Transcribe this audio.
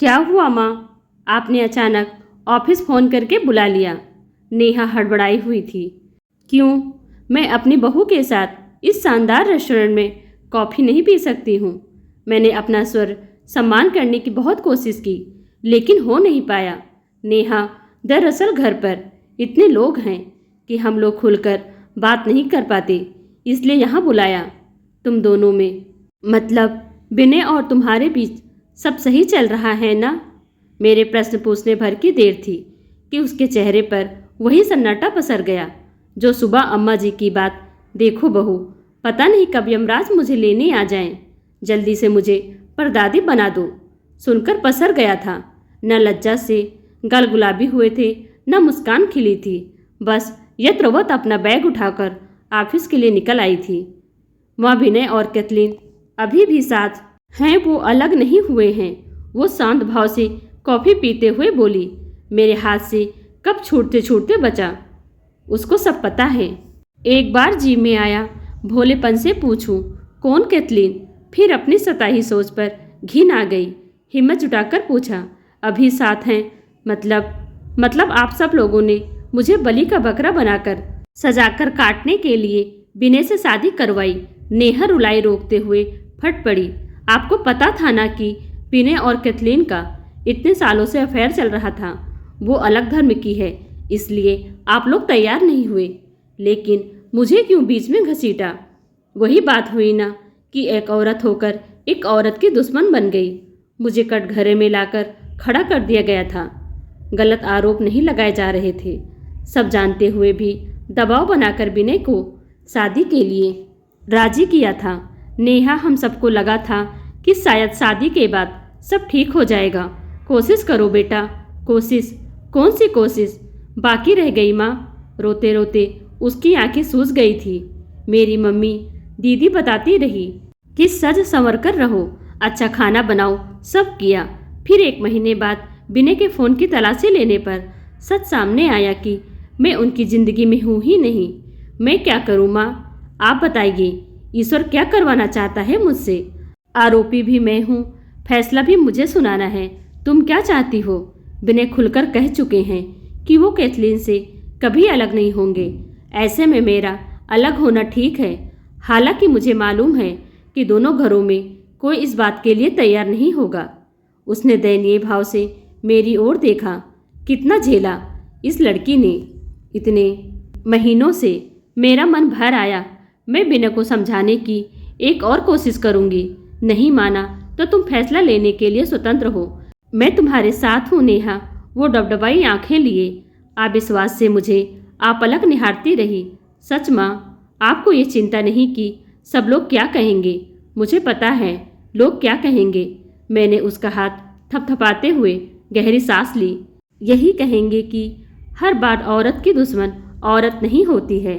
क्या हुआ माँ? आपने अचानक ऑफिस फ़ोन करके बुला लिया। नेहा हड़बड़ाई हुई थी। क्यों? मैं अपनी बहू के साथ इस शानदार रेस्टोरेंट में कॉफ़ी नहीं पी सकती हूँ। मैंने अपना स्वर सम्मान करने की बहुत कोशिश की, लेकिन हो नहीं पाया। नेहा, दरअसल घर पर इतने लोग हैं कि हम लोग खुलकर बात नहीं कर पाते, इसलिए यहाँ बुलाया। तुम दोनों में, मतलब विनय और तुम्हारे बीच सब सही चल रहा है ना? मेरे प्रश्न पूछने भर की देर थी कि उसके चेहरे पर वही सन्नाटा पसर गया जो सुबह अम्मा जी की बात, देखो बहू, पता नहीं कब यमराज मुझे लेने आ जाएं, जल्दी से मुझे परदादी बना दो, सुनकर पसर गया था। न लज्जा से गल गुलाबी हुए थे, न मुस्कान खिली थी। बस यत्रवत अपना बैग उठाकर ऑफिस के लिए निकल आई थी। वहाँ विनय और कैथलीन अभी भी साथ हैं, वो अलग नहीं हुए हैं। वो शांत भाव से कॉफ़ी पीते हुए बोली, मेरे हाथ से कप छूटते छूटते बचा। उसको सब पता है। एक बार जी में आया भोलेपन से पूछूं, कौन कैथलीन? फिर अपनी सताही सोच पर घिन आ गई। हिम्मत जुटाकर पूछा, अभी साथ हैं? मतलब आप सब लोगों ने मुझे बलि का बकरा बनाकर सजाकर काटने के लिए विनय से शादी करवाई। नेहा रुलाई रोकते हुए फट पड़ी। आपको पता था ना कि विनय और कैथलीन का इतने सालों से अफेयर चल रहा था। वो अलग धर्म की है, इसलिए आप लोग तैयार नहीं हुए। लेकिन मुझे क्यों बीच में घसीटा? वही बात हुई ना कि एक औरत होकर एक औरत की दुश्मन बन गई। मुझे कटघरे में लाकर खड़ा कर दिया गया था। गलत आरोप नहीं लगाए जा रहे थे। सब जानते हुए भी दबाव बनाकर विनय को शादी के लिए राजी किया था। नेहा, हम सबको लगा था कि शायद शादी के बाद सब ठीक हो जाएगा। कोशिश करो बेटा। कोशिश? कौन सी कोशिश बाकी रह गई माँ? रोते रोते उसकी आंखें सूज गई थी। मेरी मम्मी दीदी बताती रही कि सज संवर कर रहो, अच्छा खाना बनाओ, सब किया। फिर 1 महीने बाद विनय के फ़ोन की तलाशी लेने पर सच सामने आया कि मैं उनकी ज़िंदगी में हूँ ही नहीं। मैं क्या करूँ माँ, आप बताइए। ईश्वर क्या करवाना चाहता है मुझसे? आरोपी भी मैं हूँ, फैसला भी मुझे सुनाना है। तुम क्या चाहती हो? विनय खुलकर कह चुके हैं कि वो कैथलीन से कभी अलग नहीं होंगे। ऐसे में मेरा अलग होना ठीक है। हालांकि मुझे मालूम है कि दोनों घरों में कोई इस बात के लिए तैयार नहीं होगा। उसने दयनीय भाव से मेरी ओर देखा। कितना झेला इस लड़की ने इतने महीनों से। मेरा मन भर आया। मैं विनय को समझाने की एक और कोशिश करूंगी। नहीं माना तो तुम फैसला लेने के लिए स्वतंत्र हो। मैं तुम्हारे साथ हूँ नेहा। वो डबडबाई आंखें लिए अविश्वास से मुझे आपलक निहारती रही। सच माँ, आपको ये चिंता नहीं कि सब लोग क्या कहेंगे? मुझे पता है लोग क्या कहेंगे। मैंने उसका हाथ थपथपाते हुए गहरी सांस ली। यही कहेंगे कि हर बार औरत की दुश्मन औरत नहीं होती है।